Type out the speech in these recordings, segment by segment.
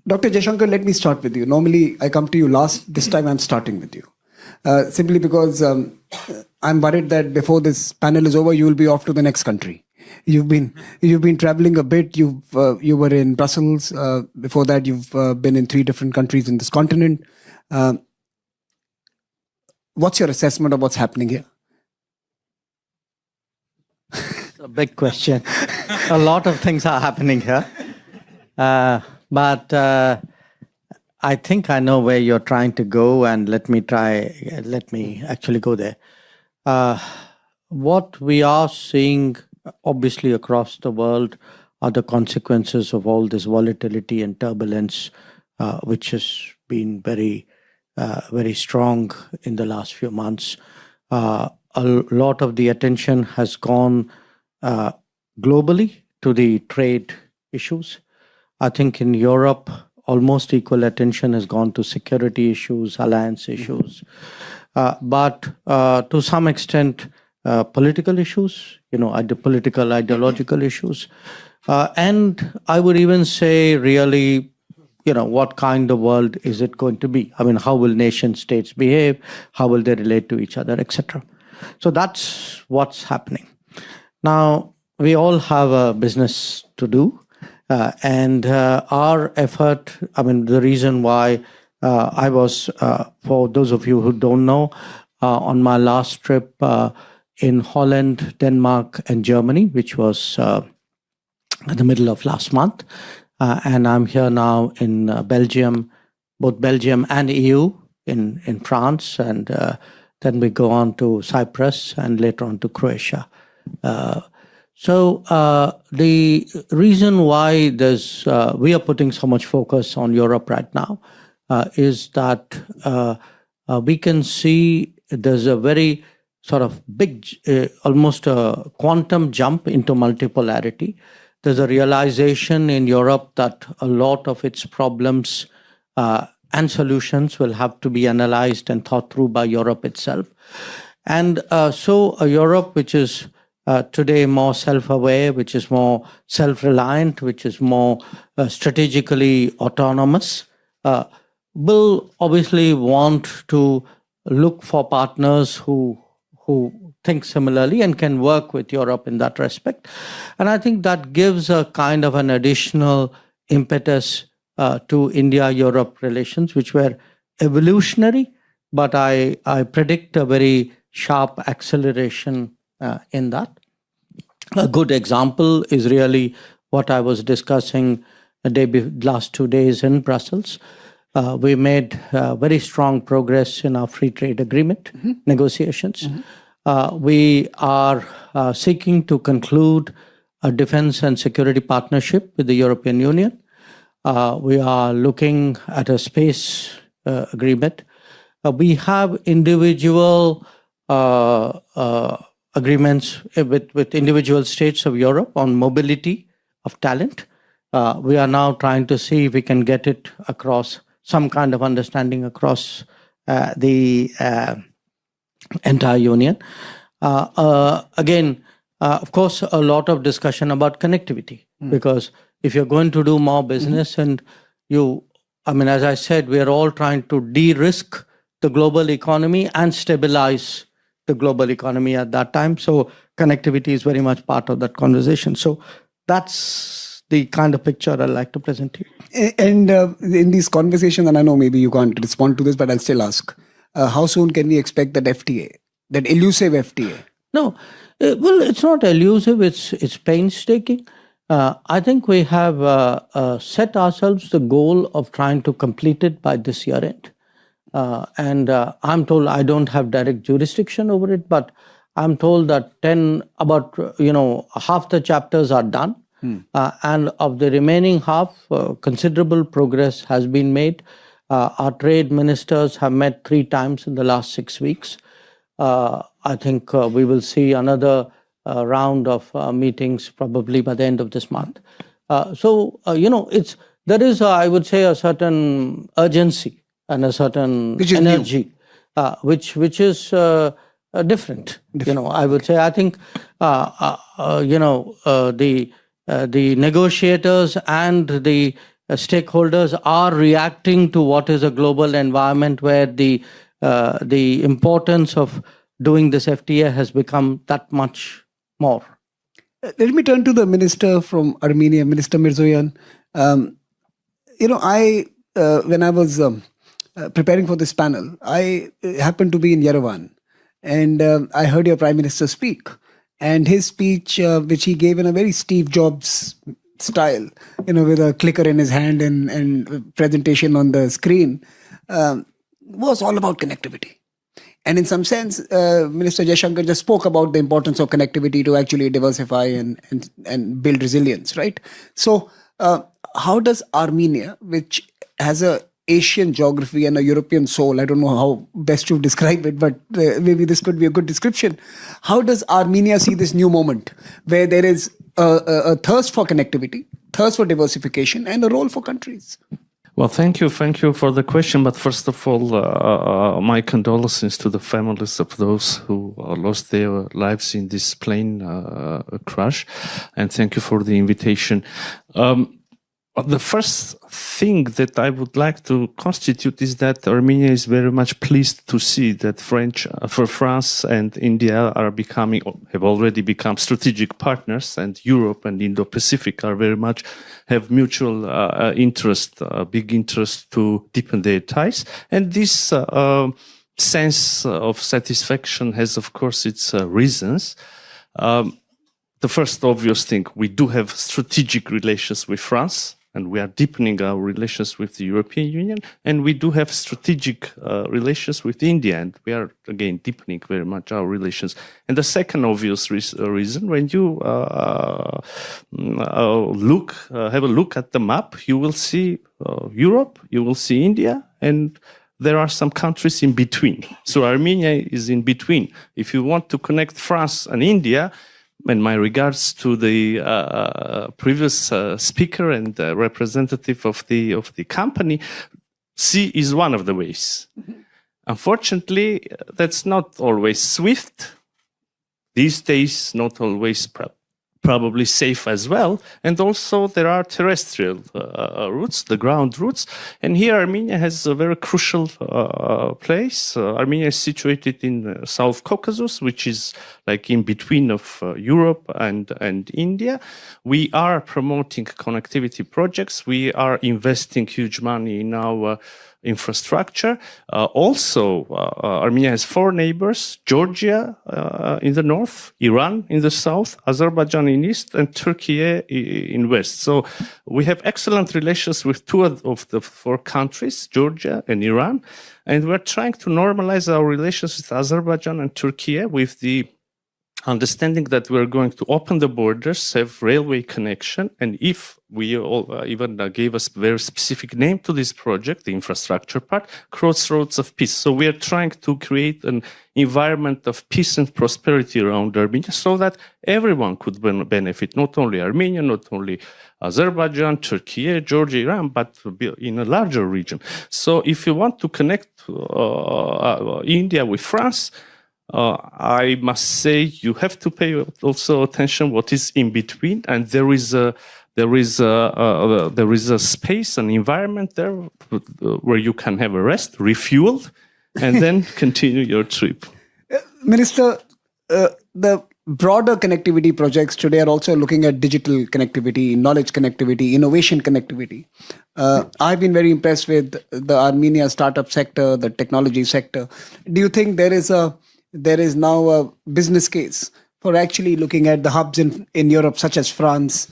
Dr. Jaishankar, let me start with you. Normally, I come to you last. This time, I'm starting with you. Simply because I'm worried that before this panel is over, you will be off to the next country. You've been traveling a bit. You were in Brussels. Before that, you've been in 3 different countries in this continent. What's your assessment of what's happening here? It's a big question. A lot of things are happening here. But I think I know where you're trying to go, and let me actually go there. What we are seeing, obviously, across the world are the consequences of all this volatility and turbulence, which has been very strong in the last few months. A lot of the attention has gone globally to the trade issues. I think in Europe, almost equal attention has gone to security issues, alliance issues, but to some extent, political issues, political, ideological issues. And I would even say, really, what kind of world is it going to be? I mean, how will nation states behave? How will they relate to each other, etc.? So that's what's happening. Now, we all have a business to do. And our effort, the reason why I was, for those of you who don't know, on my last trip in Holland, Denmark, and Germany, which was in the middle of last month. And I'm here now in Belgium, both Belgium and EU, in France. And then we go on to Cyprus and later on to Croatia. So the reason why we are putting so much focus on Europe right now is that we can see there's a very sort of big, almost a quantum jump into multipolarity. There's a realization in Europe that a lot of its problems and solutions will have to be analyzed and thought through by Europe itself. And so a Europe which is today more self-aware, which is more self-reliant, which is more strategically autonomous, will obviously want to look for partners who think similarly and can work with Europe in that respect. And I think that gives a kind of an additional impetus to India-Europe relations, which were evolutionary, but I predict a very sharp acceleration in that. A good example is really what I was discussing last 2 days in Brussels. We made very strong progress in our free trade agreement negotiations. We are seeking to conclude a defense and security partnership with the European Union. We are looking at a space agreement. We have individual agreements with individual states of Europe on mobility of talent. We are now trying to see if we can get it across some kind of understanding across the entire union. Again, of course, a lot of discussion about connectivity, because if you're going to do more business and as I said, we are all trying to de-risk the global economy and stabilize the global economy at that time. So connectivity is very much part of that conversation. So that's the kind of picture I'd like to present to you. And in these conversations, and I know maybe you can't respond to this, but I'll still ask, how soon can we expect that FTA, that elusive FTA? No, well, it's not elusive, it's painstaking. I think we have set ourselves the goal of trying to complete it by this year end. And I'm told I don't have direct jurisdiction over it, but I'm told that half the chapters are done. And of the remaining half, considerable progress has been made. Our trade ministers have met 3 times in the last 6 weeks. I think we will see another round of meetings probably by the end of this month. There is, I would say, a certain urgency and a certain energy, which is different. I would say. I think the negotiators and the stakeholders are reacting to what is a global environment where the importance of doing this FTA has become that much more. Let me turn to the minister from Armenia, Minister Mirzoyan. When I was preparing for this panel, I happened to be in Yerevan, and I heard your Prime Minister speak. And his speech, which he gave in a very Steve Jobs style, with a clicker in his hand and presentation on the screen, was all about connectivity. And in some sense, Minister Jaishankar just spoke about the importance of connectivity to actually diversify and build resilience, right? So how does Armenia, which has a Asian geography and a European soul, I don't know how best to describe it, but maybe this could be a good description. How does Armenia see this new moment where there is a thirst for connectivity, thirst for diversification, and a role for countries? Well, thank you for the question. But first of all, my condolences to the families of those who lost their lives in this plane crash, and thank you for the invitation. The first thing that I would like to constitute is that Armenia is very much pleased to see that France and India have already become strategic partners, and Europe and Indo-Pacific have mutual interest, big interest to deepen their ties. And this sense of satisfaction has, of course, its reasons. The first obvious thing, we do have strategic relations with France, and we are deepening our relations with the European Union, and we do have strategic relations with India, and we are, again, deepening very much our relations. And the second obvious reason, when you have a look at the map, you will see Europe, you will see India, and there are some countries in between. So Armenia is in between. If you want to connect France and India, and my regards to the previous speaker and representative of the company, sea is one of the ways. Mm-hmm. Unfortunately, that's not always swift. These days, not always probably safe as well. And also there are terrestrial routes, the ground routes. And here Armenia has a very crucial place. Armenia is situated in South Caucasus, which is like in between of Europe and India. We are promoting connectivity projects. We are investing huge money in our infrastructure. Also, Armenia has four neighbors: Georgia in the north, Iran in the south, Azerbaijan in east, and Turkey in west. So we have excellent relations with two of the four countries, Georgia and Iran, and we're trying to normalize our relations with Azerbaijan and Turkey with the understanding that we're going to open the borders, have railway connection, and if we even gave us a very specific name to this project, the infrastructure part, Crossroads of Peace. So we are trying to create an environment of peace and prosperity around Armenia so that everyone could benefit, not only Armenia, not only Azerbaijan, Turkey, Georgia, Iran, but in a larger region. So if you want to connect India with France, I must say you have to pay also attention what is in between, and there is a space, an environment there where you can have a rest, refueled, and then continue your trip. Minister, the broader connectivity projects today are also looking at digital connectivity, knowledge connectivity, innovation connectivity. I've been very impressed with the Armenia startup sector, the technology sector. Do you think there is now a business case for actually looking at the hubs in Europe, such as France,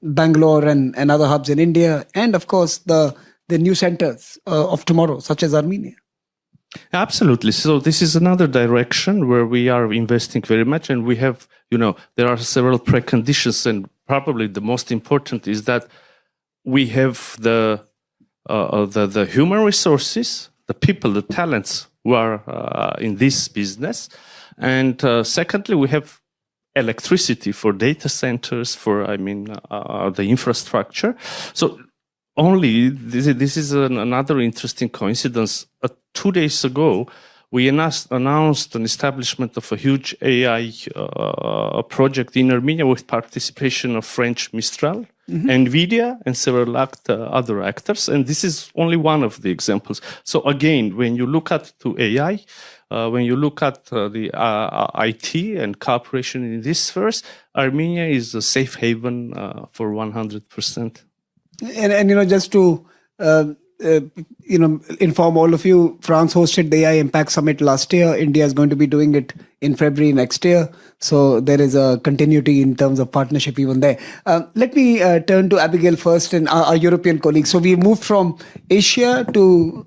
Bangalore, and other hubs in India, and of course the new centers of tomorrow, such as Armenia? Absolutely. So this is another direction where we are investing very much, and we have, there are several preconditions, and probably the most important is that we have the human resources, the people, the talents who are in this business. And secondly, we have electricity for data centers, for, the infrastructure. So only, this is another interesting coincidence. 2 days ago, we announced an establishment of a huge AI project in Armenia with participation of French Mistral, NVIDIA, and several other actors. And this is only one of the examples. So again, when you look at AI, when you look at the IT and cooperation in this spheres, Armenia is a safe haven for 100%. And just to inform all of you, France hosted the AI Impact Summit last year. India is going to be doing it in February next year. So there is a continuity in terms of partnership even there. Let me turn to Abigail first and our European colleagues. So we moved from Asia to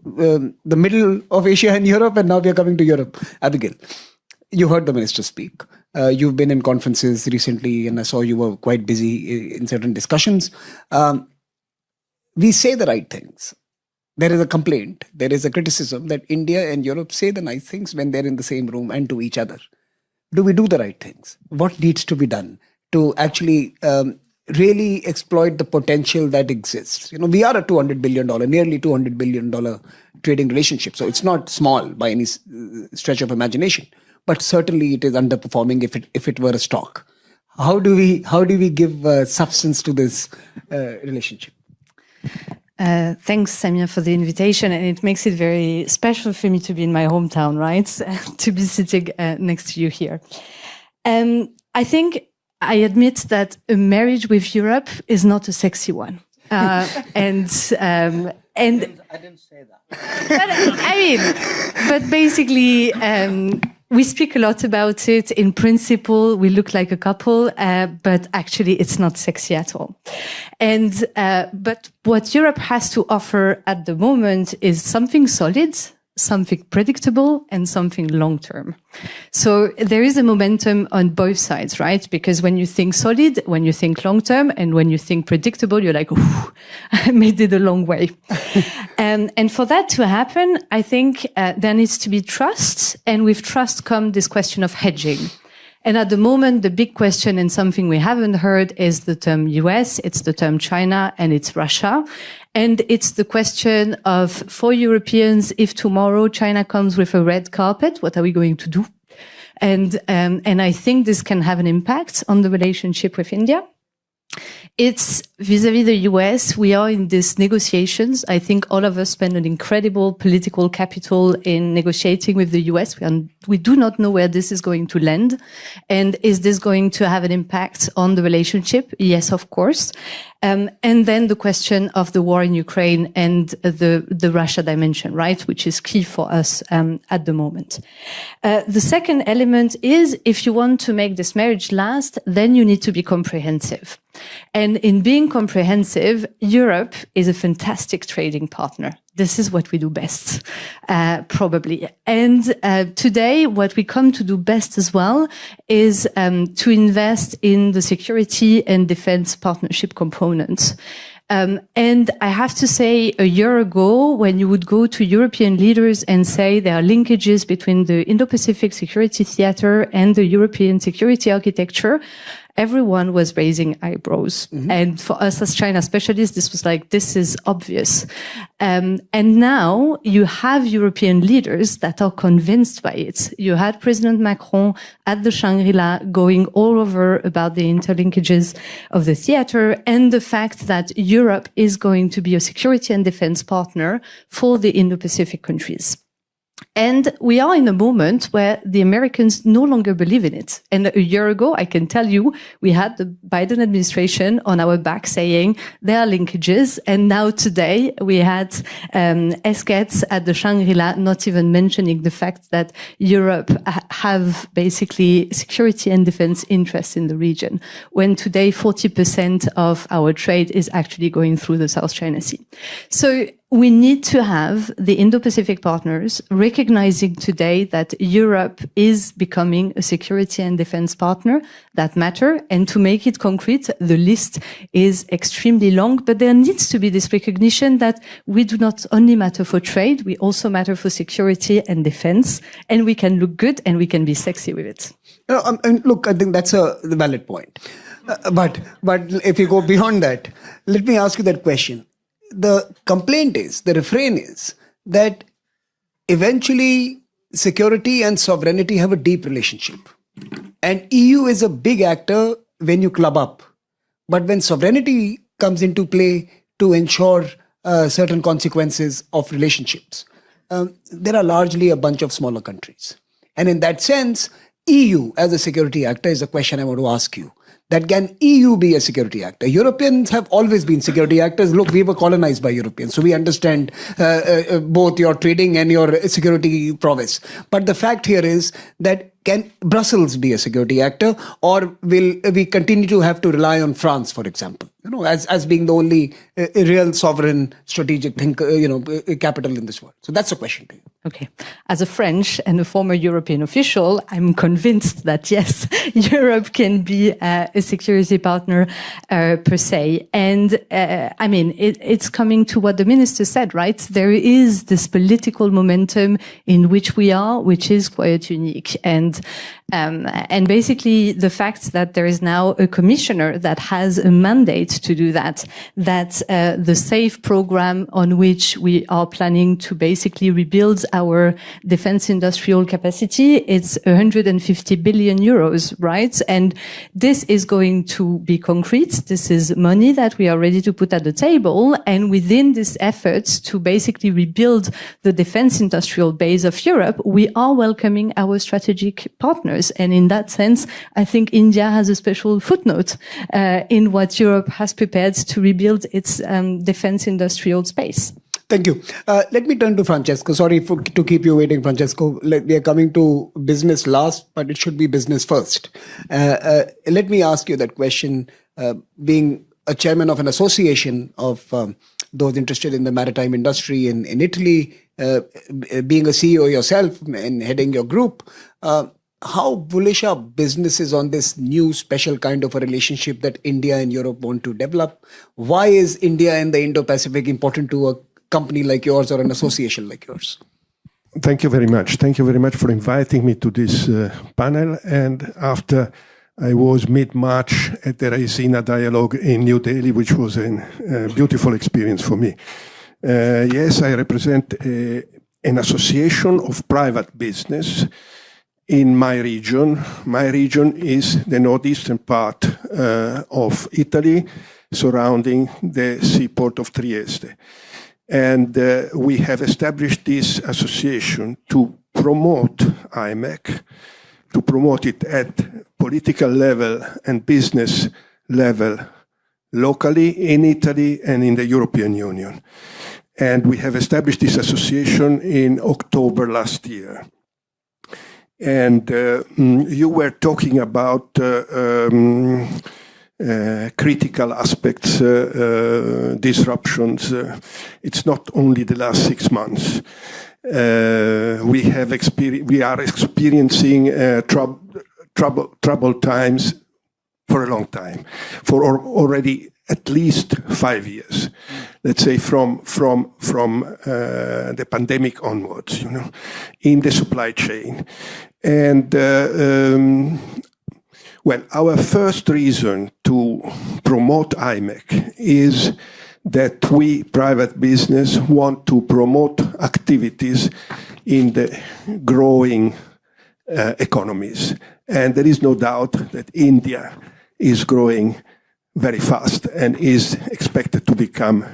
the middle of Asia and Europe, and now we are coming to Europe. Abigail, you heard the minister speak. You've been in conferences recently, and I saw you were quite busy in certain discussions. We say the right things. There is a complaint, there is a criticism that India and Europe say the nice things when they're in the same room and to each other. Do we do the right things? What needs to be done to actually really exploit the potential that exists? We are a $200 billion, nearly $200 billion trading relationship. So it's not small by any stretch of imagination, but certainly it is underperforming if it were a stock. How do we give substance to this relationship? Thanks, Samir, for the invitation. And it makes it very special for me to be in my hometown, right? To be sitting next to you here. I think I admit that a marriage with Europe is not a sexy one. And I didn't say that. But basically, we speak a lot about it. In principle, we look like a couple, but actually it's not sexy at all. And but what Europe has to offer at the moment is something solid, something predictable, and something long-term. So there is a momentum on both sides, right? Because when you think solid, when you think long-term, and when you think predictable, you're like, ooh, I made it a long way. And for that to happen, I think there needs to be trust. And with trust comes this question of hedging. And at the moment, the big question and something we haven't heard is the term US, it's the term China, and it's Russia. And it's the question of, for Europeans, if tomorrow China comes with a red carpet, what are we going to do? And I think this can have an impact on the relationship with India. It's vis-à-vis the US, we are in these negotiations. I think all of us spend an incredible political capital in negotiating with the US. We do not know where this is going to land. And is this going to have an impact on the relationship? Yes, of course. And then the question of the war in Ukraine and the Russia dimension, right, which is key for us at the moment. The second element is, if you want to make this marriage last, then you need to be comprehensive. And in being comprehensive, Europe is a fantastic trading partner. This is what we do best, probably. And today, what we come to do best as well is to invest in the security and defense partnership components. And I have to say, a year ago, when you would go to European leaders and say there are linkages between the Indo-Pacific security theater and the European security architecture, everyone was raising eyebrows. Mm-hmm. And for us as China specialists, this was like, this is obvious. And now you have European leaders that are convinced by it. You had President Macron at the Shangri-La going all over about the interlinkages of the theater and the fact that Europe is going to be a security and defense partner for the Indo-Pacific countries. And we are in a moment where the Americans no longer believe in it. And a year ago, I can tell you, we had the Biden administration on our back saying there are linkages. And now today we had Esquets at the Shangri-La not even mentioning the fact that Europe have basically security and defense interests in the region, when today 40% of our trade is actually going through the South China Sea. So we need to have the Indo-Pacific partners recognizing today that Europe is becoming a security and defense partner that matter. And to make it concrete, the list is extremely long, but there needs to be this recognition that we do not only matter for trade, we also matter for security and defense, and we can look good and we can be sexy with it. And look, I think that's a valid point. But if you go beyond that, let me ask you that question. The complaint is, the refrain is that eventually security and sovereignty have a deep relationship. And EU is a big actor when you club up. But when sovereignty comes into play to ensure certain consequences of relationships, there are largely a bunch of smaller countries. And in that sense, EU as a security actor is a question I want to ask you. That can EU be a security actor? Europeans have always been security actors. Look, we were colonized by Europeans, so we understand both your trading and your security prowess. But the fact here is that can Brussels be a security actor, or will we continue to have to rely on France, for example, as being the only real sovereign strategic capital in this world? So that's a question to you. Okay. As a French and a former European official, I'm convinced that yes, Europe can be a security partner per se. And I mean, it's coming to what the minister said, right? There is this political momentum in which we are, which is quite unique. And basically the fact that there is now a commissioner that has a mandate to do that the SAFE program on which we are planning to basically rebuild our defense industrial capacity, it's 150 billion euros, right? And this is going to be concrete. This is money that we are ready to put at the table. And within this effort to basically rebuild the defense industrial base of Europe, we are welcoming our strategic partners. And in that sense, I think India has a special footnote in what Europe has prepared to rebuild its defense industrial space. Thank you. Let me turn to Francesco. Sorry to keep you waiting, Francesco. We are coming to business last, but it should be business first. Let me ask you that question. Being a chairman of an association of those interested in the maritime industry in Italy, being a CEO yourself and heading your group, how bullish are businesses on this new special kind of a relationship that India and Europe want to develop? Why is India and the Indo-Pacific important to a company like yours or an association like yours? Thank you very much. Thank you very much for inviting me to this panel. And after I was mid-March at the Raisina Dialogue in New Delhi, which was a beautiful experience for me. Yes, I represent an association of private business in my region. My region is the northeastern part of Italy, surrounding the seaport of Trieste. And we have established this association to promote IMEC, to promote it at political level and business level locally in Italy and in the European Union. And we have established this association in October last year. And you were talking about critical aspects, disruptions. It's not only the last 6 months. We are experiencing troubled times for a long time, for already at least 5 years. Let's say from the pandemic onwards, in the supply chain. And well, our first reason to promote IMEC is that we, private business, want to promote activities in the growing economies. And there is no doubt that India is growing very fast and is expected to become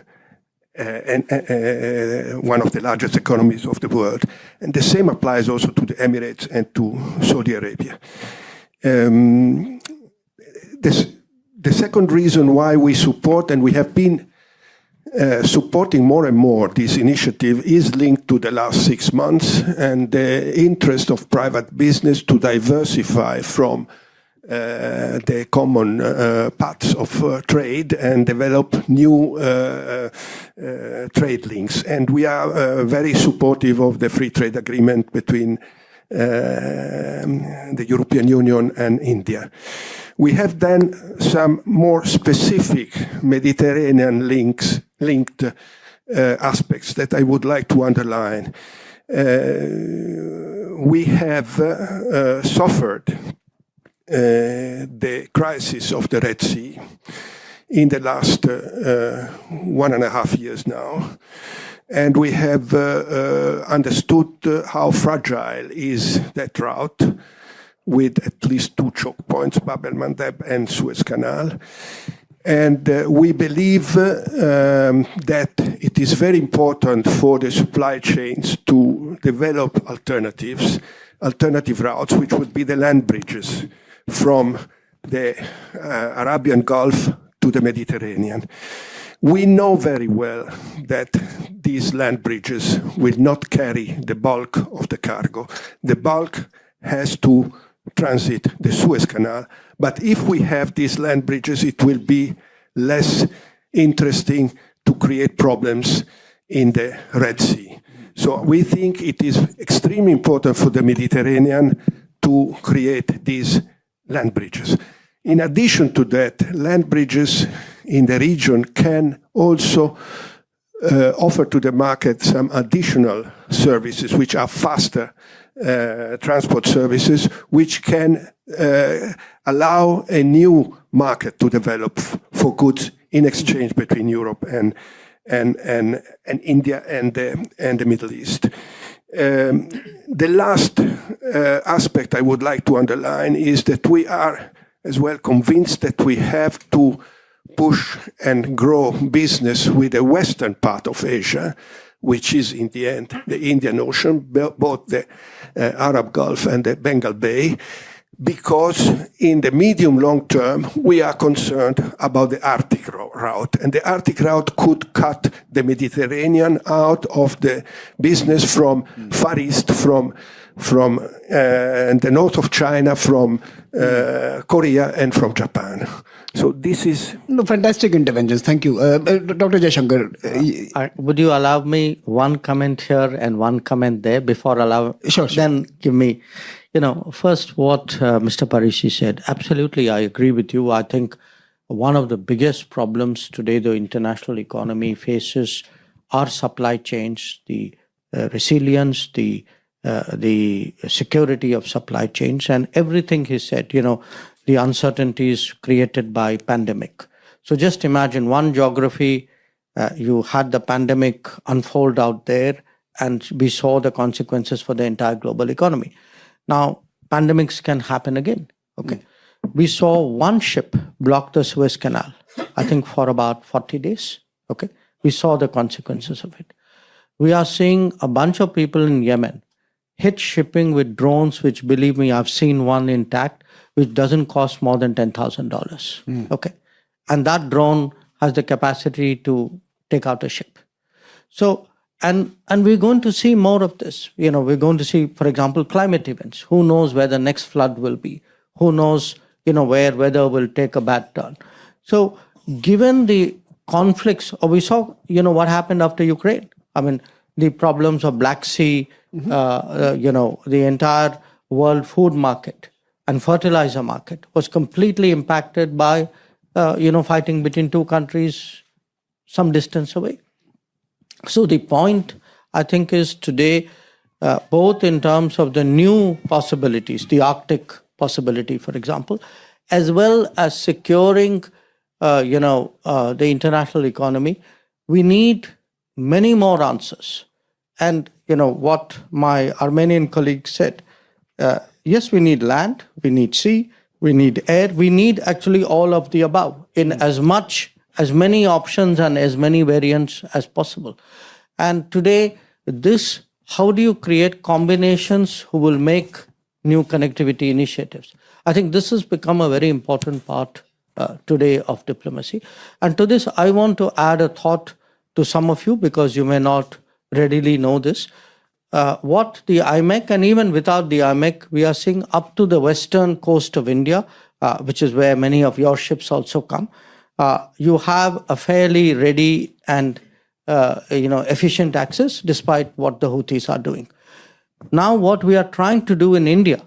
one of the largest economies of the world. And the same applies also to the Emirates and to Saudi Arabia. The second reason why we support, and we have been supporting more and more this initiative, is linked to the last 6 months and the interest of private business to diversify from the common paths of trade and develop new trade links. And we are very supportive of the free trade agreement between the European Union and India. We have then some more specific Mediterranean linked aspects that I would like to underline. We have suffered the crisis of the Red Sea in the last 1.5 years now. and we have understood how fragile is that route, with at least 2 choke points, Bab el-Mandeb and Suez Canal. And we believe that it is very important for the supply chains to develop alternative routes, which would be the land bridges from the Arabian Gulf to the Mediterranean. We know very well that these land bridges will not carry the bulk of the cargo. The bulk has to transit the Suez Canal. But if we have these land bridges, it will be less interesting to create problems in the Red Sea. So we think it is extremely important for the Mediterranean to create these land bridges. In addition to that, land bridges in the region can also offer to the market some additional services, which are faster transport services, which can allow a new market to develop for goods in exchange between Europe and India and the Middle East. The last aspect I would like to underline is that we are as well convinced that we have to push and grow business with the western part of Asia, which is in the end the Indian Ocean, both the Arab Gulf and the Bengal Bay, because in the medium-long term, we are concerned about the Arctic route. And the Arctic route could cut the Mediterranean out of the business from Far East, from the north of China, from Korea, and from Japan. So this is... No, fantastic interventions. Thank you. Dr. Jaishankar. Would you allow me one comment here and one comment there before Sure. Then give me, first what Mr. Parishi said. Absolutely, I agree with you. I think one of the biggest problems today the international economy faces are supply chains, the resilience, the security of supply chains, and everything he said, the uncertainties created by pandemic. So just imagine one geography, you had the pandemic unfold out there, and we saw the consequences for the entire global economy. Now, pandemics can happen again. Okay, we saw one ship block the Suez Canal, I think for about 40 days. Okay, we saw the consequences of it. We are seeing a bunch of people in Yemen hit shipping with drones, which, believe me, I've seen one intact, which doesn't cost more than $10,000. Okay, and that drone has the capacity to take out a ship. So, and we're going to see more of this. We're going to see, for example, climate events. Who knows where the next flood will be? Who knows, where weather will take a bad turn? So, given the conflicts, we saw, what happened after Ukraine. I mean, the problems of Black Sea, the entire world food market and fertilizer market was completely impacted by, fighting between two countries some distance away. So the point, I think, is today, both in terms of the new possibilities, the Arctic possibility, for example, as well as securing, the international economy, we need many more answers. And, what my Armenian colleague said, yes, we need land, we need sea, we need air, we need actually all of the above in as many options and as many variants as possible. And today, how do you create combinations who will make new connectivity initiatives? I think this has become a very important part today of diplomacy. And to this, I want to add a thought to some of you, because you may not readily know this. What the IMEC, and even without the IMEC, we are seeing up to the western coast of India, which is where many of your ships also come. You have a fairly ready and efficient access, despite what the Houthis are doing. Now, what we are trying to do in India,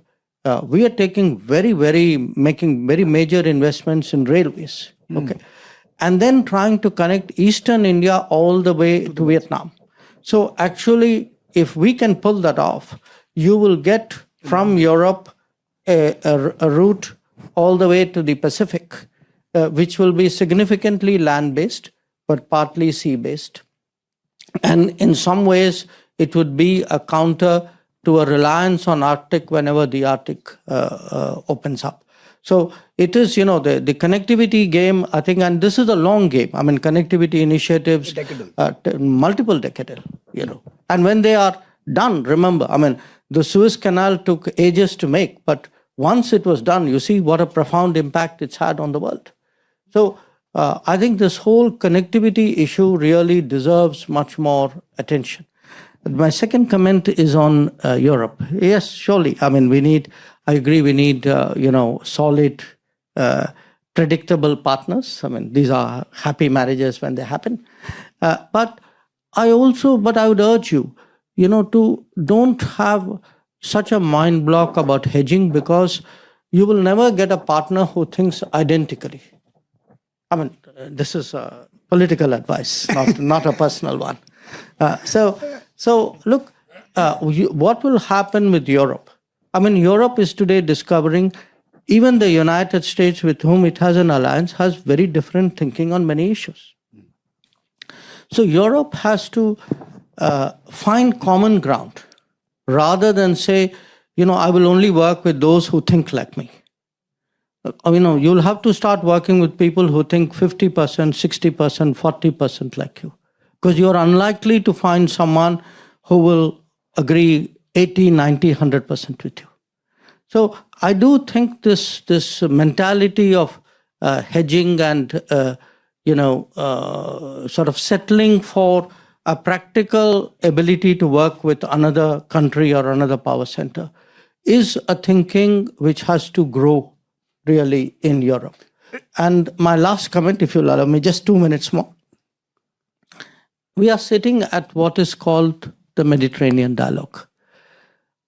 we are taking making very major investments in railways. Okay, and then trying to connect Eastern India all the way to Vietnam. So actually, if we can pull that off, you will get from Europe a route all the way to the Pacific, which will be significantly land-based, but partly sea-based. And in some ways, it would be a counter to a reliance on Arctic whenever the Arctic opens up. So it is, the connectivity game, I think, and this is a long game. I mean, connectivity initiatives, multiple decadal, And when they are done, remember, I mean, the Suez Canal took ages to make, but once it was done, you see what a profound impact it's had on the world. So I think this whole connectivity issue really deserves much more attention. My second comment is on Europe. Yes, surely. I mean, I agree, we need, solid, predictable partners. I mean, these are happy marriages when they happen. But I would urge you, to don't have such a mind block about hedging, because you will never get a partner who thinks identically. I mean, this is political advice, not a personal one. So look, what will happen with Europe? I mean, Europe is today discovering even the United States, with whom it has an alliance, has very different thinking on many issues. So Europe has to find common ground rather than say, I will only work with those who think like me. You'll have to start working with people who think 50%, 60%, 40% like you. Because you're unlikely to find someone who will agree 80, 90, 100% with you. So I do think this mentality of hedging and, sort of settling for a practical ability to work with another country or another power center is a thinking which has to grow really in Europe. And my last comment, if you'll allow me, just 2 minutes more. We are sitting at what is called the Mediterranean dialogue.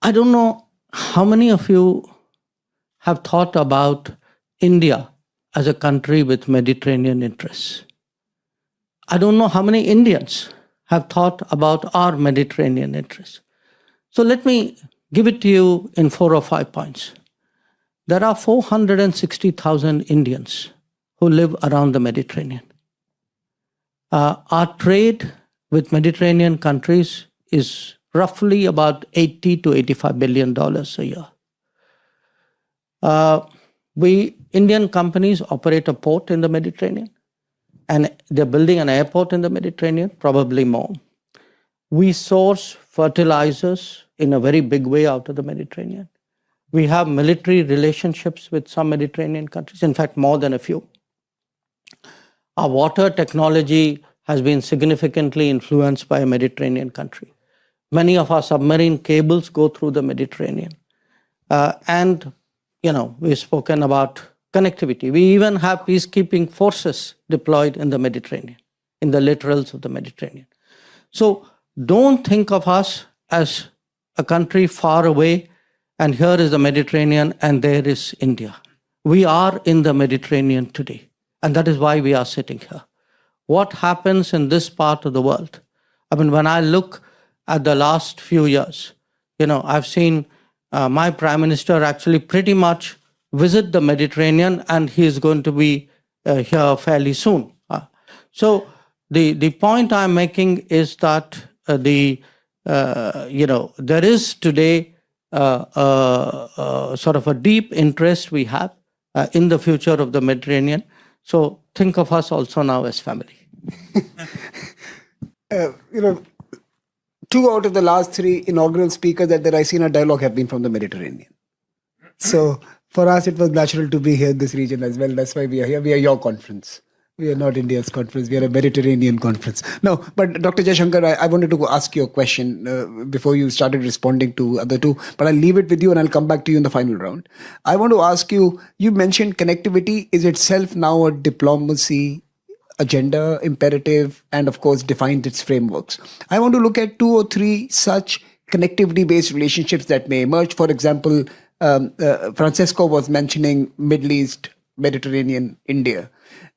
I don't know how many of you have thought about India as a country with Mediterranean interests. I don't know how many Indians have thought about our Mediterranean interests. So let me give it to you in 4 or 5 points. There are 460,000 Indians who live around the Mediterranean. Our trade with Mediterranean countries is roughly about $80 to $85 billion a year. Indian companies operate a port in the Mediterranean, and they're building an airport in the Mediterranean, probably more. We source fertilizers in a very big way out of the Mediterranean. We have military relationships with some Mediterranean countries, in fact, more than a few. Our water technology has been significantly influenced by a Mediterranean country. Many of our submarine cables go through the Mediterranean. And, we've spoken about connectivity. We even have peacekeeping forces deployed in the Mediterranean, in the littorals of the Mediterranean. So don't think of us as a country far away, and here is the Mediterranean and there is India. We are in the Mediterranean today, and that is why we are sitting here. What happens in this part of the world? I mean, when I look at the last few years, I've seen my Prime Minister actually pretty much visit the Mediterranean, and he is going to be here fairly soon. So the point I'm making is that there is today sort of a deep interest we have in the future of the Mediterranean. So think of us also now as family. 2 out of the last 3 inaugural speakers at the Raisina dialogue have been from the Mediterranean. So for us, it was natural to be here in this region as well. That's why we are here. We are your conference. We are not India's conference. We are a Mediterranean conference. No, but Dr. Jaishankar, I wanted to ask you a question before you started responding to other two, but I'll leave it with you and I'll come back to you in the final round. I want to ask you, you mentioned connectivity is itself now a diplomacy agenda, imperative, and of course defined its frameworks. I want to look at 2 or 3 such connectivity-based relationships that may emerge. For example, Francesco was mentioning Middle East, Mediterranean, India.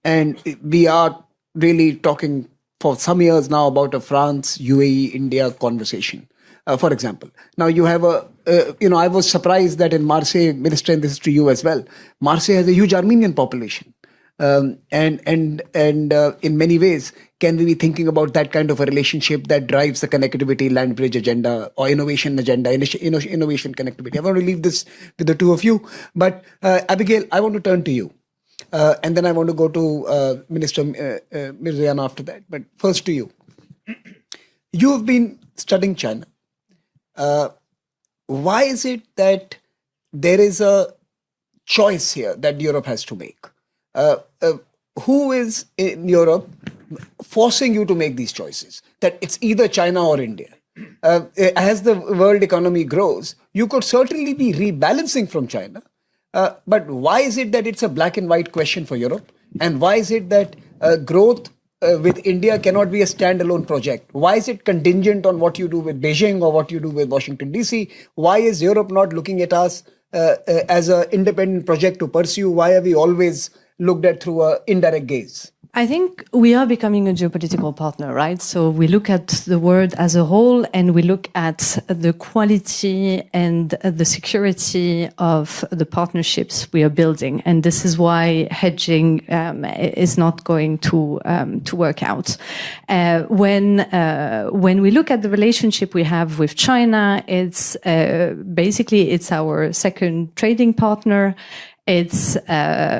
And we are really talking for some years now about a France, UAE, India conversation, for example. Now you have I was surprised that in Marseille, Minister, and this is to you as well, Marseille has a huge Armenian population. And in many ways, can we be thinking about that kind of a relationship that drives the connectivity land bridge agenda or innovation agenda, innovation connectivity? I want to leave this with the two of you, but Abigail, I want to turn to you. And then I want to go to Minister Mirzayan after that. But first to you. You have been studying China. Why is it that there is a choice here that Europe has to make? Who is in Europe forcing you to make these choices? That it's either China or India. As the world economy grows, you could certainly be rebalancing from China. But why is it that it's a black and white question for Europe? And why is it that growth with India cannot be a standalone project? Why is it contingent on what you do with Beijing or what you do with Washington, D.C.? Why is Europe not looking at us as an independent project to pursue? Why are we always looked at through an indirect gaze? I think we are becoming a geopolitical partner, right? So we look at the world as a whole and we look at the quality and the security of the partnerships we are building. And this is why hedging is not going to work out. When we look at the relationship we have with China, it's basically it's our second trading partner. It's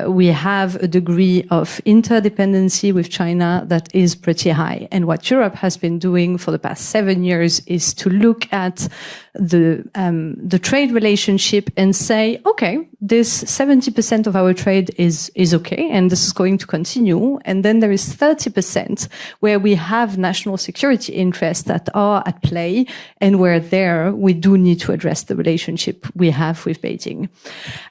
we have a degree of interdependency with China that is pretty high. And what Europe has been doing for the past 7 years is to look at the trade relationship and say, okay, this 70% of our trade is okay, and this is going to continue. And then there is 30% where we have national security interests that are at play, and where there we do need to address the relationship we have with Beijing.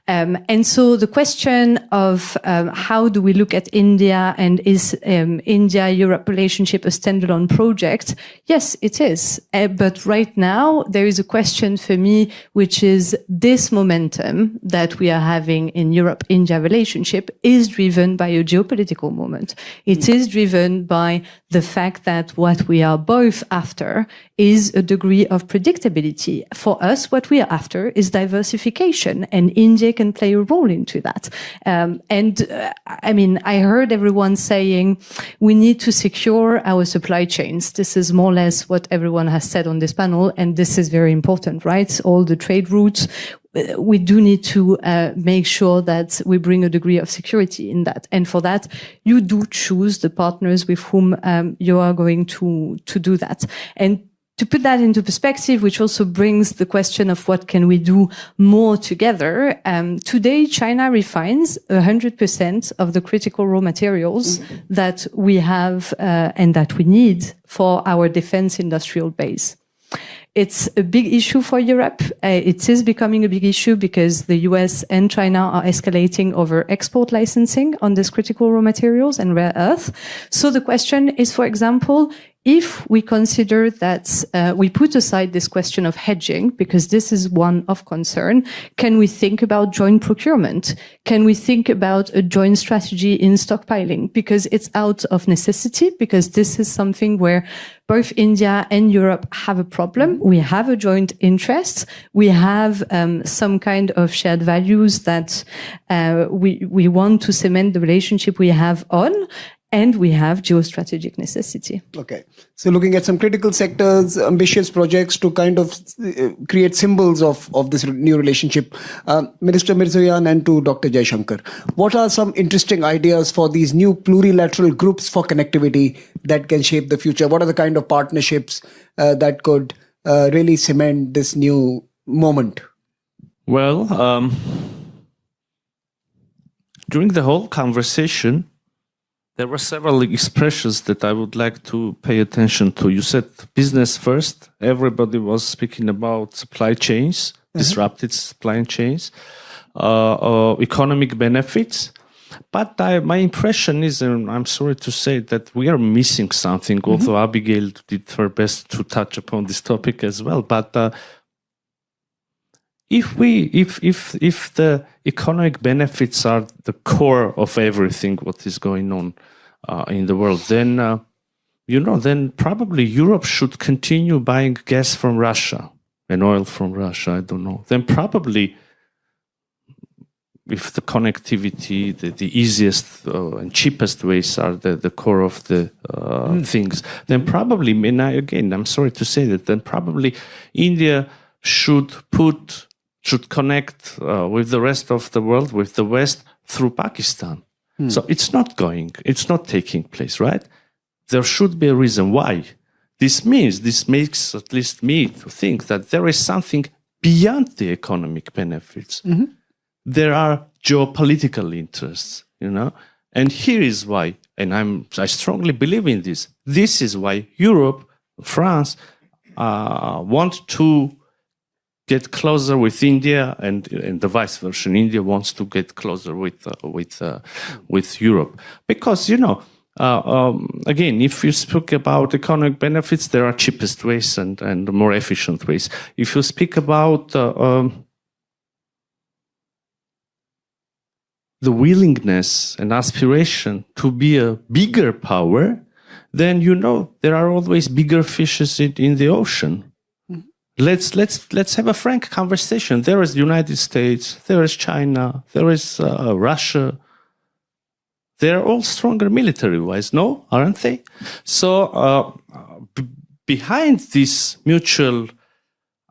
And so the question of how do we look at India, and is India-Europe relationship a standalone project? Yes, it is. But right now there is a question for me, which is this momentum that we are having in Europe-India relationship is driven by a geopolitical moment. It is driven by the fact that what we are both after is a degree of predictability. For us, what we are after is diversification, and India can play a role into that. I mean, I heard everyone saying we need to secure our supply chains. This is more or less what everyone has said on this panel, and this is very important, right? All the trade routes, we do need to make sure that we bring a degree of security in that. And for that, you do choose the partners with whom you are going to do that. And to put that into perspective, which also brings the question of what can we do more together. Today, China refines 100% of the critical raw materials that we have and that we need for our defense industrial base. It's a big issue for Europe. It is becoming a big issue because the US and China are escalating over export licensing on these critical raw materials and rare earth. So the question is, for example, if we consider that we put aside this question of hedging, because this is one of concern, can we think about joint procurement? Can we think about a joint strategy in stockpiling? Because it's out of necessity, because this is something where both India and Europe have a problem. We have a joint interest. We have some kind of shared values that we want to cement the relationship we have on. And we have geostrategic necessity. Okay. So looking at some critical sectors, ambitious projects to kind of create symbols of this new relationship. Minister Mirzayan and to Dr. Jaishankar, what are some interesting ideas for these new plurilateral groups for connectivity that can shape the future? What are the kind of partnerships that could really cement this new moment? Well, during the whole conversation, there were several expressions that I would like to pay attention to. You said business first. Everybody was speaking about supply chains, disrupted supply chains, economic benefits. But my impression is, and I'm sorry to say, that we are missing something, although Abigail did her best to touch upon this topic as well. But if the economic benefits are the core of everything what is going on in the world, then then probably Europe should continue buying gas from Russia and oil from Russia. I don't know. Then probably if the connectivity, the easiest and cheapest ways are the core of the things, then probably, I'm sorry to say that, then probably India should connect with the rest of the world, with the West, through Pakistan. So it's not taking place, right? There should be a reason why. This makes at least me to think that there is something beyond the economic benefits. There are geopolitical interests, and here is why, and I strongly believe in this. This is why Europe, France, want to get closer with India, and the vice versa. India wants to get closer with Europe, because again, if you speak about economic benefits, there are cheapest ways and more efficient ways. If you speak about the willingness and aspiration to be a bigger power, then there are always bigger fishes in the ocean. Let's have a frank conversation. There is the United States, there is China, there is Russia. They're all stronger military-wise, no? Aren't they? So behind this mutual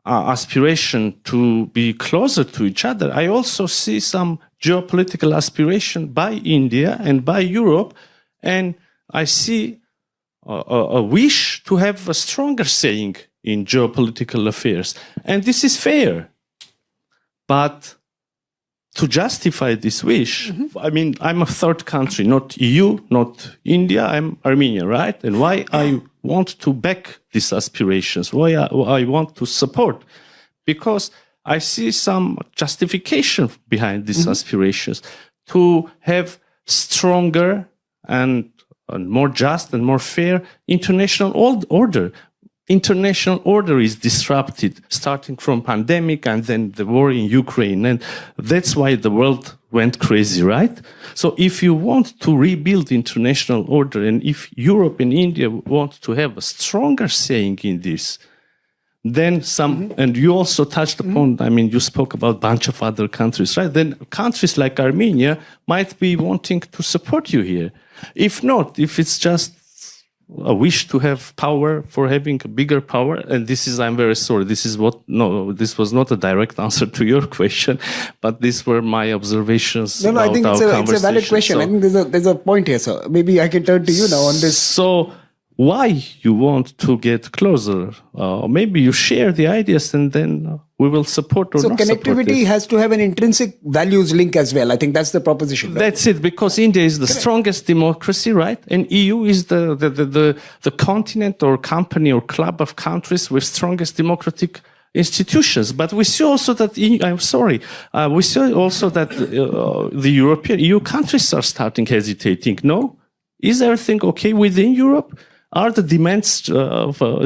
aspiration to be closer to each other, I also see some geopolitical aspiration by India and by Europe, and I see a wish to have a stronger saying in geopolitical affairs. And this is fair. But to justify this wish, I'm a third country, not EU, not India, I'm Armenia, right? And why I want to back these aspirations, why I want to support, because I see some justification behind these aspirations to have stronger and more just and more fair international order. International order is disrupted, starting from pandemic and then the war in Ukraine. And that's why the world went crazy, right? So if you want to rebuild international order, and if Europe and India want to have a stronger saying in this, then and you also touched upon, you spoke about a bunch of other countries, right? Then countries like Armenia might be wanting to support you here. If not, if it's just a wish to have power for having a bigger power, and I'm very sorry, this was not a direct answer to your question, but these were my observations. No, I think it's a valid question. I think there's a point here, sir. Maybe I can turn to you now on this. So why you want to get closer? Maybe you share the ideas and then we will support or not support. So connectivity has to have an intrinsic values link as well. I think that's the proposition. Right? That's it, because India is the strongest democracy, right? And EU is the continent or company or club of countries with strongest democratic institutions. But we see also that, we see also that the European EU countries are starting hesitating. No? Is everything okay within Europe? Are the demands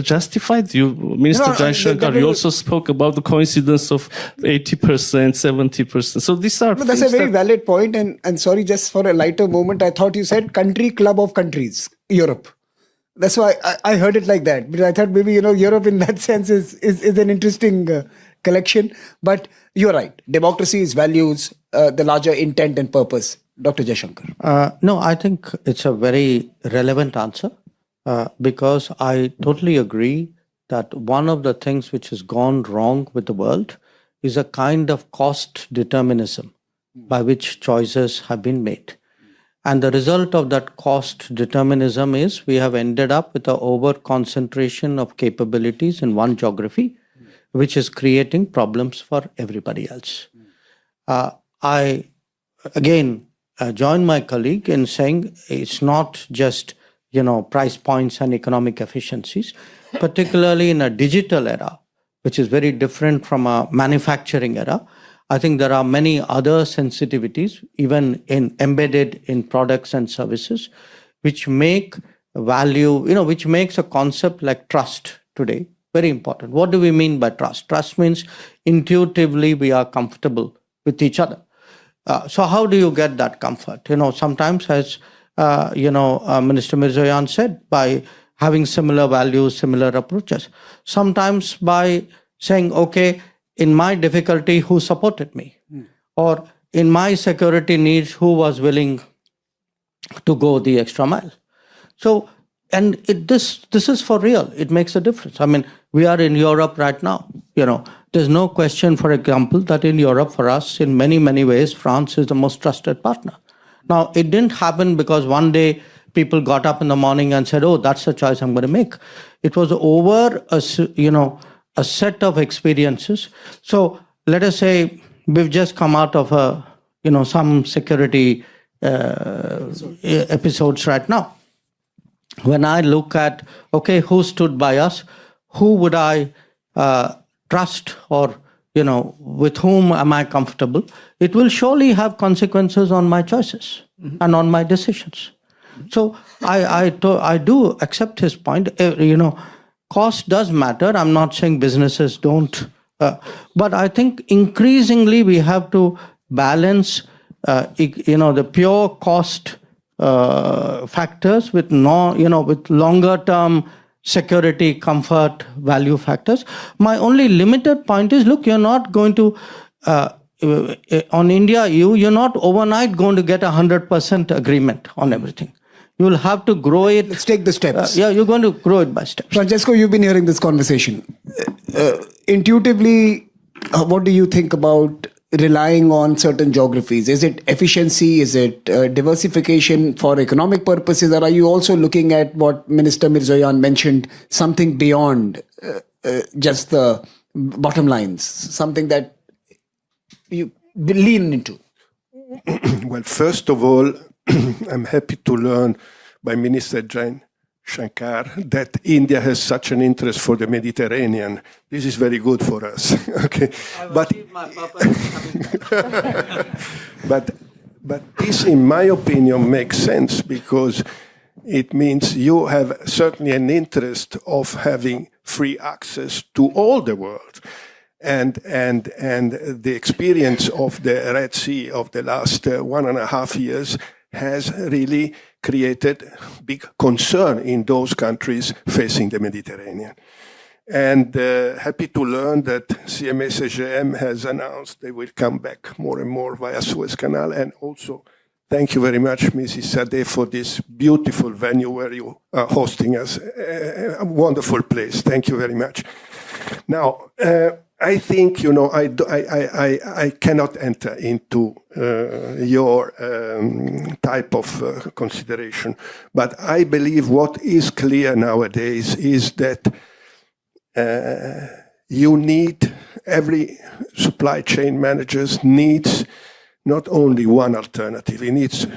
justified? Minister Jaishankar, you also spoke about the coincidence of 80%, 70%. So these are that's a very valid point. And sorry, just for a lighter moment, I thought you said country club of countries, Europe. That's why I heard it like that. But I thought maybe, Europe in that sense is an interesting collection. But you're right. Democracy is values, the larger intent and purpose. Dr. Jaishankar. No, I think it's a very relevant answer because I totally agree that one of the things which has gone wrong with the world is a kind of cost determinism by which choices have been made. And the result of that cost determinism is we have ended up with an over concentration of capabilities in one geography, which is creating problems for everybody else. I, again, join my colleague in saying it's not just, price points and economic efficiencies, particularly in a digital era, which is very different from a manufacturing era. I think there are many other sensitivities, even embedded in products and services, which make value, which makes a concept like trust today very important. What do we mean by trust? Trust means intuitively we are comfortable with each other. So how do you get that comfort? Sometimes as, Minister Mirzoyan said, by having similar values, similar approaches. Sometimes by saying, okay, in my difficulty, who supported me? Or in my security needs, who was willing to go the extra mile? So, and this is for real. It makes a difference. I mean, we are in Europe right now. There's no question, for example, that in Europe, for us, in many, many ways, France is the most trusted partner. Now, it didn't happen because one day people got up in the morning and said, "Oh, that's the choice I'm going to make." It was over a set of experiences. So let us say we've just come out of some security episodes right now. When I look at, okay, who stood by us, who would I trust, or with whom am I comfortable, it will surely have consequences on my choices and on my decisions. So I do accept his point. Cost does matter. I'm not saying businesses don't, but I think increasingly we have to balance, the pure cost factors with with longer term security, comfort, value factors. My only limited point is, look, you're not going to on India, you're not overnight going to get 100% agreement on everything. You will have to grow it. Let's take the steps. You're going to grow it by steps. Francesco, you've been hearing this conversation. Intuitively, what do you think about relying on certain geographies? Is it efficiency? Is it diversification for economic purposes? Or are you also looking at what Minister Mirzoyan mentioned, something beyond just the bottom lines, something that you lean into? Well, first of all, I'm happy to learn by Minister Jaishankar that India has such an interest for the Mediterranean. This is very good for us. Okay, but this, in my opinion, makes sense because it means you have certainly an interest of having free access to all the world. And the experience of the Red Sea of the last 1.5 years has really created big concern in those countries facing the Mediterranean. And happy to learn that CMA CGM has announced they will come back more and more via Suez Canal. And also, thank you very much, Mrs. Sade, for this beautiful venue where you are hosting us. A wonderful place. Thank you very much. Now, I think, I cannot enter into your type of consideration, but I believe what is clear nowadays is that every supply chain manager needs not only one alternative, he needs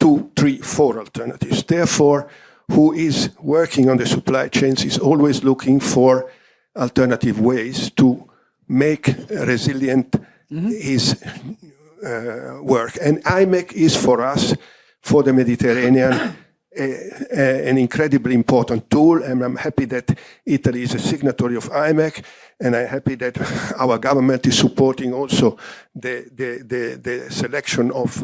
2, 3, 4 alternatives. Therefore, who is working on the supply chains is always looking for alternative ways to make resilient his work. And IMEC is for us, for the Mediterranean, an incredibly important tool, and I'm happy that Italy is a signatory of IMEC, and I'm happy that our government is supporting also the selection of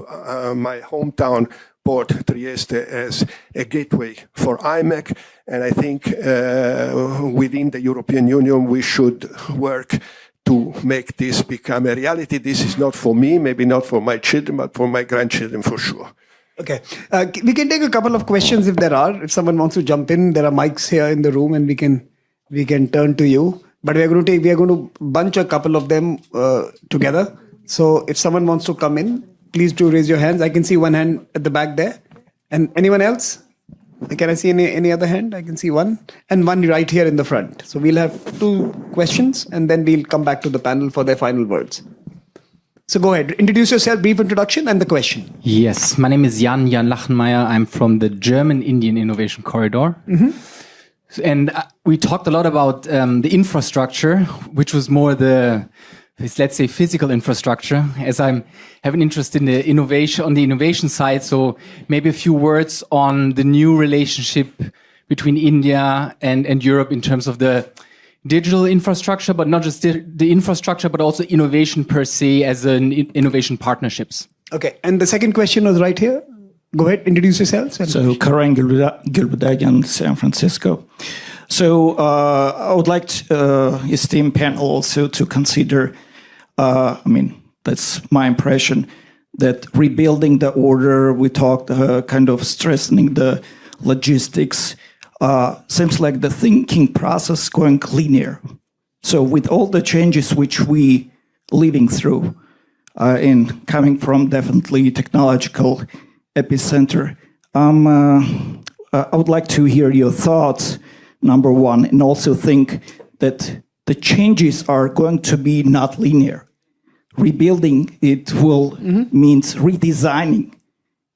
my hometown Port Trieste as a gateway for IMEC. And I think within the European Union we should work to make this become a reality. This is not for me, maybe not for my children, but for my grandchildren for sure. Okay. We can take a couple of questions if there are. If someone wants to jump in, there are mics here in the room and we can turn to you. But we are going to bunch a couple of them together. So if someone wants to come in, please do raise your hands. I can see one hand at the back there. And anyone else? Can I see any other hand? I can see one. And one right here in the front. So we'll have 2 questions and then we'll come back to the panel for their final words. So go ahead. Introduce yourself, brief introduction and the question. Yes, my name is Jan Lachenmeier. I'm from the German-Indian Innovation Corridor. And we talked a lot about the infrastructure, which was more let's say, physical infrastructure, as I have an interest in the innovation side. So maybe a few words on the new relationship between India and Europe in terms of the digital infrastructure, but not just the infrastructure, but also innovation per se as an innovation partnerships. Okay. And the second question was right here. Go ahead, introduce yourself. So, Karen Gulbedagan, San Francisco. So, I would like esteemed panel also to consider, That's my impression. That rebuilding the order, we talked kind of strengthening the logistics. Seems like the thinking process going linear. So with all the changes which we living through, and coming from definitely technological epicenter, I would like to hear your thoughts, number one, and also think that the changes are going to be not linear. Rebuilding it will means redesigning.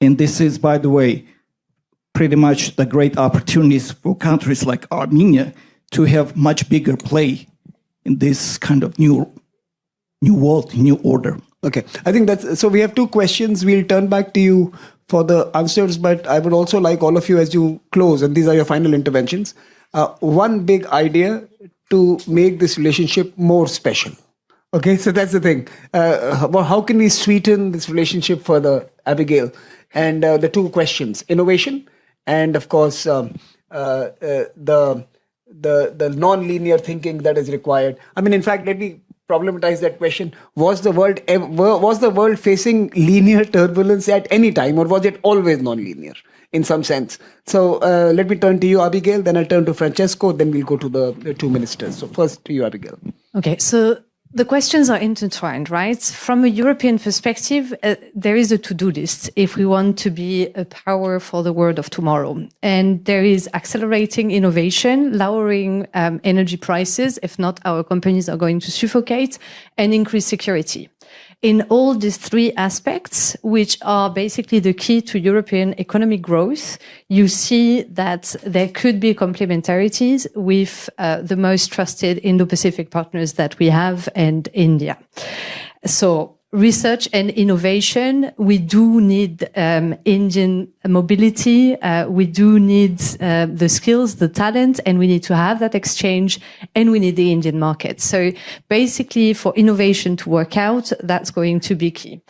And this is, by the way, pretty much the great opportunities for countries like Armenia to have much bigger play in this kind of new world, new order. Okay, I think that's so. We have two questions. We'll turn back to you for the answers, but I would also like all of you, as you close, and these are your final interventions, one big idea to make this relationship more special. Okay, so that's the thing. How can we sweeten this relationship further, Abigail? And the two questions: innovation, and of course the non-linear thinking that is required. I mean, in fact, let me problematize that question. Was the world facing linear turbulence at any time, or was it always non-linear in some sense? So let me turn to you, Abigail, then I'll turn to Francesco, then we'll go to the two ministers. So first to you, Abigail. Okay, so the questions are intertwined, right? From a European perspective, there is a to-do list if we want to be a power for the world of tomorrow. And there is accelerating innovation, lowering energy prices. If not, our companies are going to suffocate, and increase security. In all these three aspects, which are basically the key to European economic growth, you see that there could be complementarities with the most trusted Indo-Pacific partners that we have, and India. So research and innovation, we do need Indian mobility, we do need the skills, the talent, and we need to have that exchange, and we need the Indian market. So basically, for innovation to work out, that's going to be key.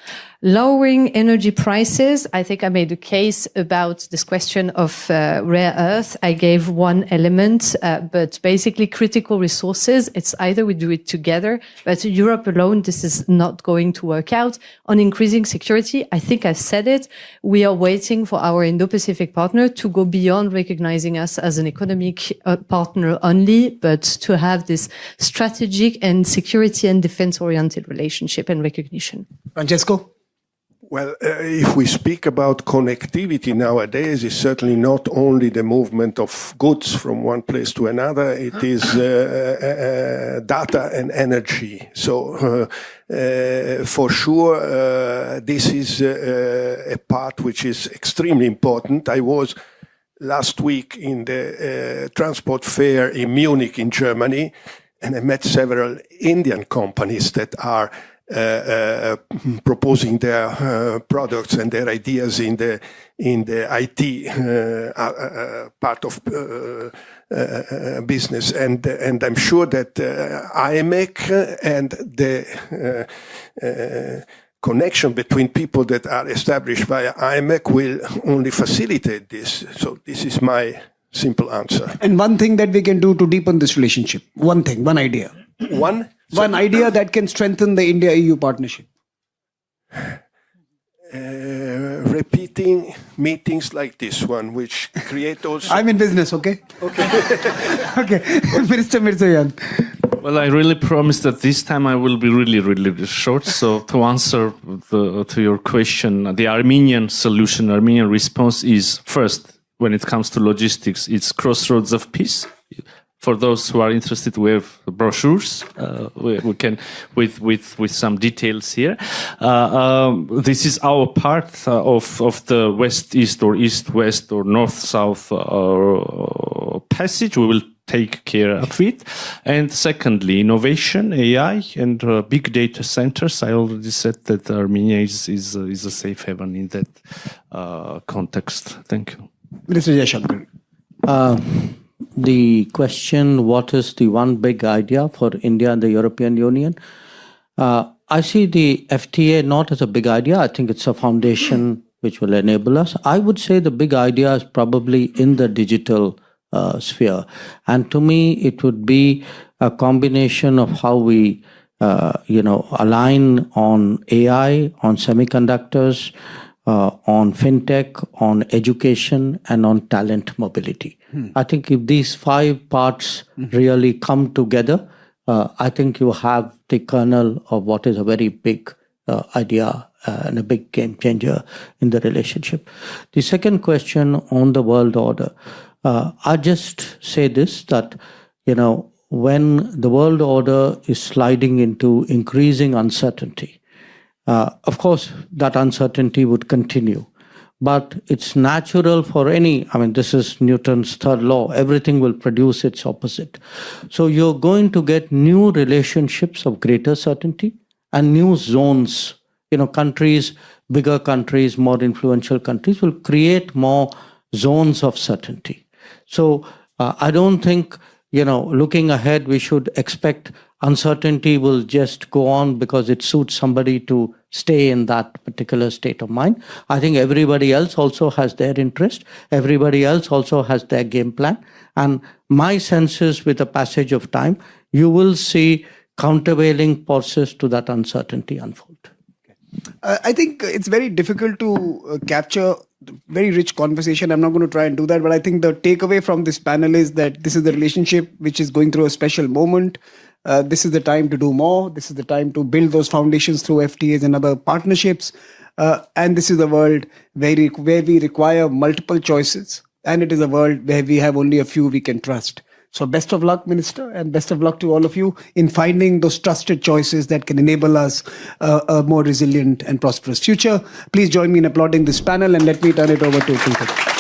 Lowering energy prices, I think I made a case about this question of rare earth. I gave one element, but basically critical resources, it's either we do it together, but Europe alone, this is not going to work out. On increasing security, I think I said it, we are waiting for our Indo-Pacific partner to go beyond recognizing us as an economic partner only, but to have this strategic and security and defense-oriented relationship and recognition. Francesco? Well, if we speak about connectivity nowadays, it's certainly not only the movement of goods from one place to another, it is data and energy. So for sure, this is a part which is extremely important. I was last week in the transport fair in Munich in Germany, and I met several Indian companies that are proposing their products and their ideas in the IT part of business, and I'm sure that IMEC and the connection between people that are established via IMEC will only facilitate this. So this is my simple answer. And one thing that we can do to deepen this relationship, one thing, one idea. One idea that can strengthen the India-EU partnership. Repeating meetings like this one, which create also... I'm in business, okay? Okay. Okay. Minister Mirzoyan. Well, I really promise that this time I will be really short. So to answer to your question, the Armenian solution, Armenian response is first, when it comes to logistics, it's crossroads of peace. For those who are interested, we have brochures. We can with some details here. This is our part of the west-east or east-west or north-south passage. We will take care of it. And secondly, innovation, AI, and big data centers. I already said that Armenia is a safe haven in that context. Thank you. Mr. Jaishankar. The question, what is the one big idea for India and the European Union? I see the FTA not as a big idea. I think it's a foundation which will enable us. I would say the big idea is probably in the digital sphere. And to me, it would be a combination of how we align on AI, on semiconductors, on fintech, on education, and on talent mobility. I think if these 5 parts really come together, I think you have the kernel of what is a very big idea and a big game changer in the relationship. The second question on the world order, I just say this, that, when the world order is sliding into increasing uncertainty, of course, that uncertainty would continue. But it's natural for this is Newton's third law, everything will produce its opposite. So you're going to get new relationships of greater certainty and new zones. Countries, bigger countries, more influential countries will create more zones of certainty. So I don't think, looking ahead, we should expect uncertainty will just go on because it suits somebody to stay in that particular state of mind. I think everybody else also has their interest. Everybody else also has their game plan. And my sense is, with the passage of time, you will see countervailing forces to that uncertainty unfold. I think it's very difficult to capture very rich conversation. I'm not going to try and do that, but I think the takeaway from this panel is that this is the relationship which is going through a special moment. This is the time to do more. This is the time to build those foundations through FTAs and other partnerships. And this is a world where we require multiple choices. And it is a world where we have only a few we can trust. So best of luck, Minister, and best of luck to all of you in finding those trusted choices that can enable us a more resilient and prosperous future. Please join me in applauding this panel, and let me turn it over to Jaishankar.